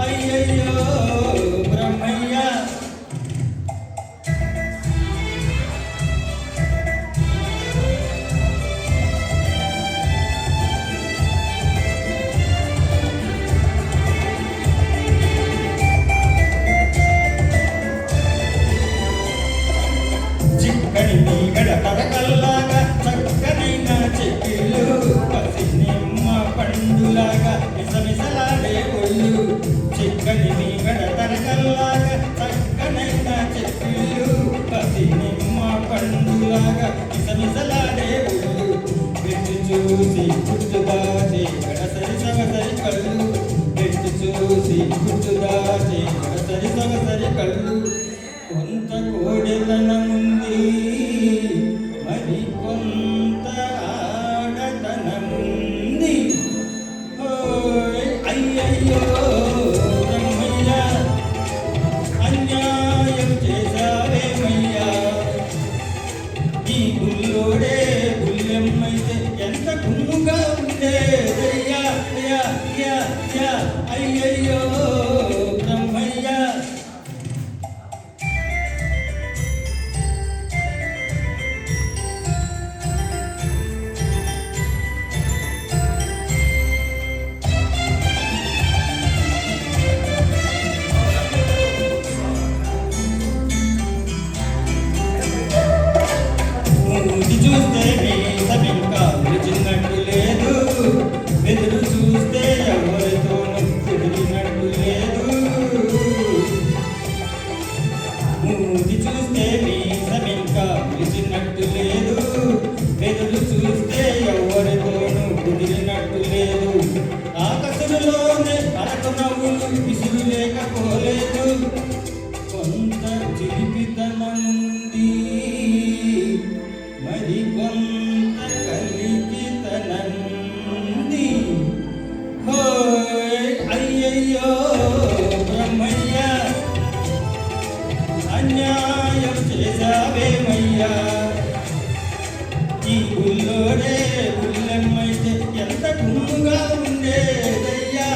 అయ్యయ్యో బ్రహ్మయ్య చిక్కని మీగడ తరకల్లాగా చక్కనైన చెక్కిళ్ళు పసి నిమ్మ పండులాగా మిసమిసలాడే ఒళ్ళు చిక్కని మీగడ తరకల్లాగా చక్కనైన చెక్కిళ్ళు పసి నిమ్మ పండులాగా మిసమిసలాడే ఒళ్ళు పెట్టి చూసి గుర్తుదాచే గడసరి సగసరి కళ్ళు పెట్టి చూసి గుర్తుదాచే గడసరి సగసరి కళ్ళు కొంత కోడెతనముంది మరి కొంత ఆడతనముంది అయ్యయ్యో బ్రహ్మయ్య అన్యాయం చేశావేమయ్యా ఈ గుల్లోడే గుల్లెమ్మైతే ఎంత గుమ్ముగా ఉండేదయ్యా అయ్యయ్యో బ్రహ్మయ్య చూస్తే మీసమింకా విరిచినట్టు లేదు వెదురు చూస్తే ఎవరితోనూ కుదిరినట్టు లేదు మూతి చూస్తే మీసమింకా విరిచినట్టు లేదు వెదురు చూస్తే ఎవరితోనూ కుదిరినట్టు లేదు ఆకాశంలోనే అరకు నవ్వులు విసురు లేకపోలేదు కొంత చిలిపితనముంది మరి కొంత కలికితనంది అయ్యయ్యో బ్రహ్మయ్య అన్యాయం చేశావేమయ్యా ఈ గుల్లోడే గుల్లెమ్మైతే ఎంత గుమ్ముగా ఉండేదయ్యా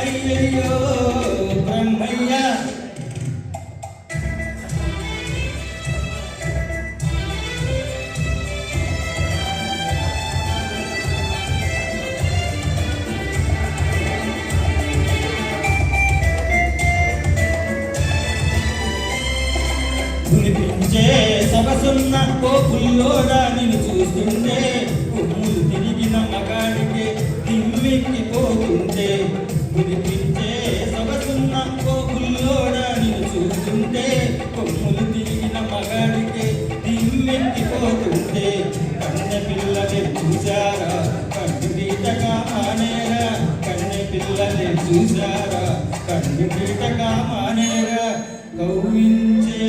అయ్యయ్యో బ్రహ్మయ్య కునిపించే సొగసున్న ఓ పుల్లోడా నిన్ను చూస్తుంటే కొమ్ములు తిరిగిన మగాడికే దిమ్మెక్కిపోతుంటే కునిపించే సొగసున్న ఓ పుల్లోడా నిన్ను చూస్తుంటే కొమ్ములు తిరిగిన మగాడికే దిమ్మెక్కిపోతుంటే కన్నె పిల్లలే చూశారా కన్ను గీతగా మానేరా కన్నె పిల్లలే చూశారా కన్ను గీతగా మానేరా కౌవించే